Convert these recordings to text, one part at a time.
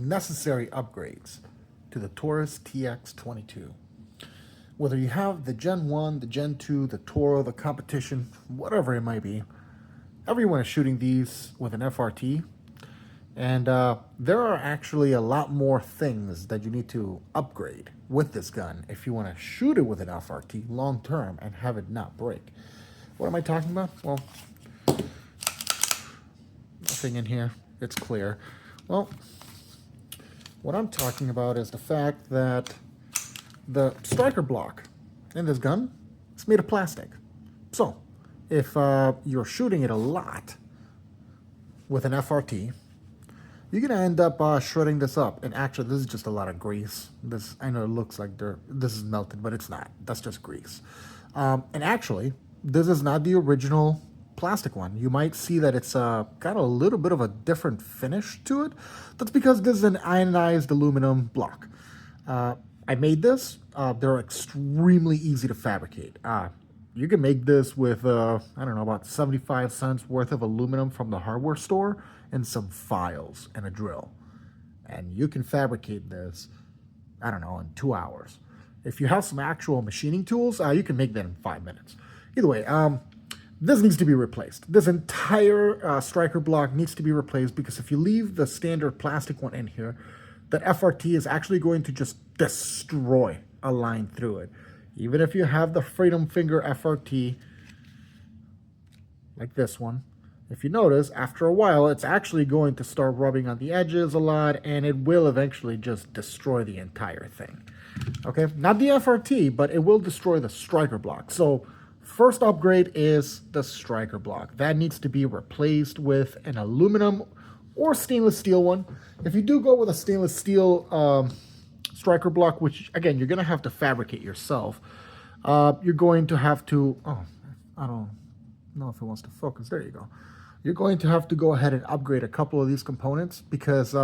necessary upgrades to the Taurus tx22. Whether you have the Gen 1, the Gen 2, the Toro, the competition, whatever it might be, everyone is shooting these with an FRT. And there are actually a lot more things that you need to upgrade with this gun if you want to shoot it with an FRT long term and have it not break. What am I talking about? Well, nothing in here. It's clear. Well, what I'm talking about is the fact that the striker block in this gun is made of plastic. So, if you're shooting it a lot with an FRT, you're gonna end up shredding this up. And actually, this is just a lot of grease. This, I know it looks like this is melted, but it's not. That's just grease. And actually, this is not the original plastic one. You might see that it's got a little bit of a different finish to it. That's because this is an ionized aluminum block. I made this. They're extremely easy to fabricate. You can make this with, I don't know, about 75 cents worth of aluminum from the hardware store and some files and a drill. And you can fabricate this, I don't know, in 2 hours. If you have some actual machining tools, you can make that in 5 minutes. Either way, this needs to be replaced. This entire striker block needs to be replaced because if you leave the standard plastic one in here, that FRT is actually going to just destroy a line through it. Even if you have the Freedom Finger FRT, like this one, if you notice, after a while, it's actually going to start rubbing on the edges a lot, and it will eventually just destroy the entire thing. Okay, not the FRT, but it will destroy the striker block. So first upgrade is the striker block. That needs to be replaced with an aluminum or stainless steel one. If you do go with a stainless steel striker block, which again, you're gonna have to fabricate yourself, you're going to have to, I don't know if it wants to focus, there you go. You're going to have to go ahead and upgrade a couple of these components because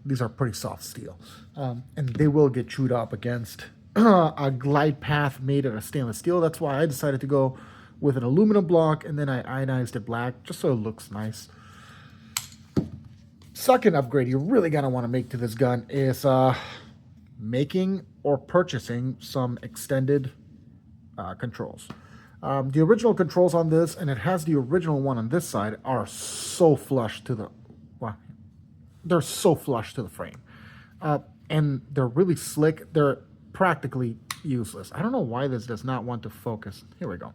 these are pretty soft steel. And they will get chewed up against a glide path made out of stainless steel. That's why I decided to go with an aluminum block, and then I ionized it black just so it looks nice. Second upgrade you're really gonna want to make to this gun is making or purchasing some extended controls. The original controls on this, and it has the original one on this side, are so flush to the, well, they're so flush to the frame. And they're really slick. They're practically useless. I don't know why this does not want to focus. Here we go.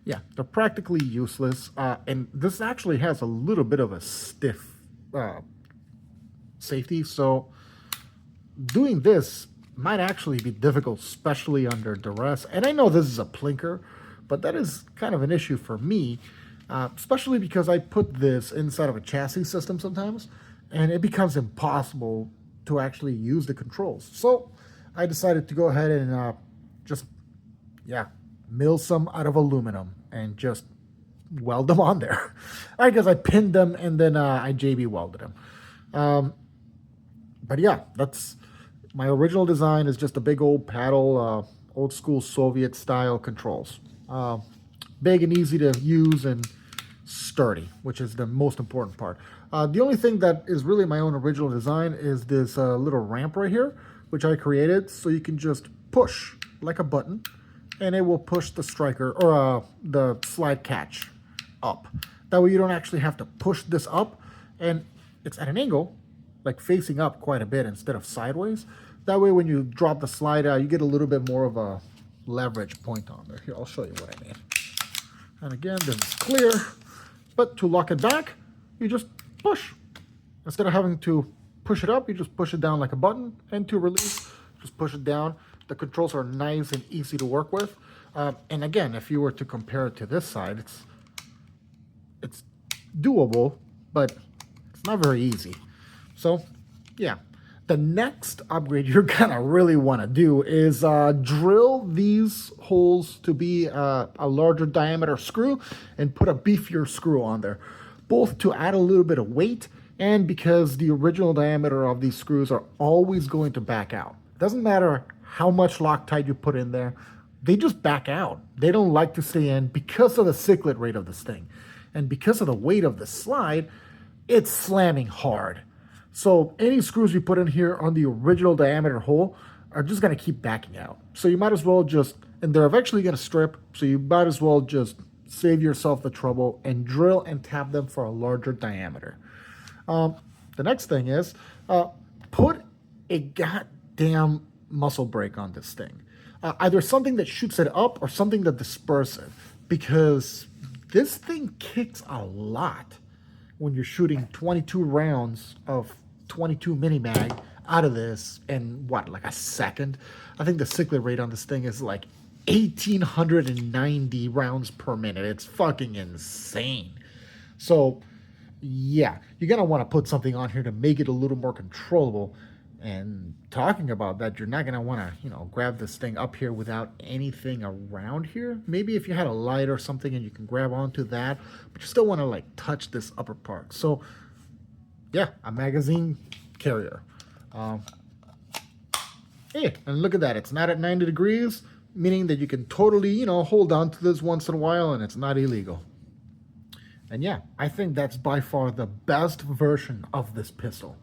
Yeah, they're practically useless. And this actually has a little bit of a stiff safety. So doing this might actually be difficult, especially under duress. And I know this is a plinker, but that is kind of an issue for me, especially because I put this inside of a chassis system sometimes, and it becomes impossible to actually use the controls. So I decided to go ahead and just mill some out of aluminum and just weld them on there. I guess I pinned them and then I JB welded them. But yeah, that's my original design is just a big old paddle, old school Soviet style controls. Big and easy to use and sturdy, which is the most important part. The only thing that is really my own original design is this little ramp right here, which I created so you can just push like a button and it will push the striker or the slide catch up. That way you don't actually have to push this up, and it's at an angle, like facing up quite a bit instead of sideways. That way when you drop the slide out, you get a little bit more of a leverage point on there. Here, I'll show you what I mean. And again, this is clear, but to lock it back, you just push. Instead of having to push it up, you just push it down like a button, and to release, just push it down. The controls are nice and easy to work with. And again, if you were to compare it to this side, it's doable, but it's not very easy. So yeah, the next upgrade you're gonna really want to do is drill these holes to be a larger diameter screw and put a beefier screw on there, both to add a little bit of weight and because the original diameter of these screws are always going to back out. It doesn't matter how much Loctite you put in there, they just back out. They don't like to stay in because of the ciclet rate of this thing. And because of the weight of the slide, it's slamming hard. So any screws you put in here on the original diameter hole are just going to keep backing out. So you might as well just, and they're eventually going to strip, so you might as well just save yourself the trouble and drill and tap them for a larger diameter. The next thing is put a goddamn muscle brake on this thing. Either something that shoots it up or something that disperses it, because this thing kicks a lot when you're shooting 22 rounds of 22 mini mag out of this in what, like a second? I think the cycler rate on this thing is like 1,890 rounds per minute. It's fucking insane. So yeah, you're gonna want to put something on here to make it a little more controllable. And talking about that, you're not gonna want to, grab this thing up here without anything around here. Maybe if you had a light or something and you can grab onto that, but you still want to like touch this upper part. So yeah, a magazine carrier. Hey, and look at that, it's not at 90 degrees, meaning that you can totally, hold on to this once in a while and it's not illegal. And yeah, I think that's by far the best version of this pistol.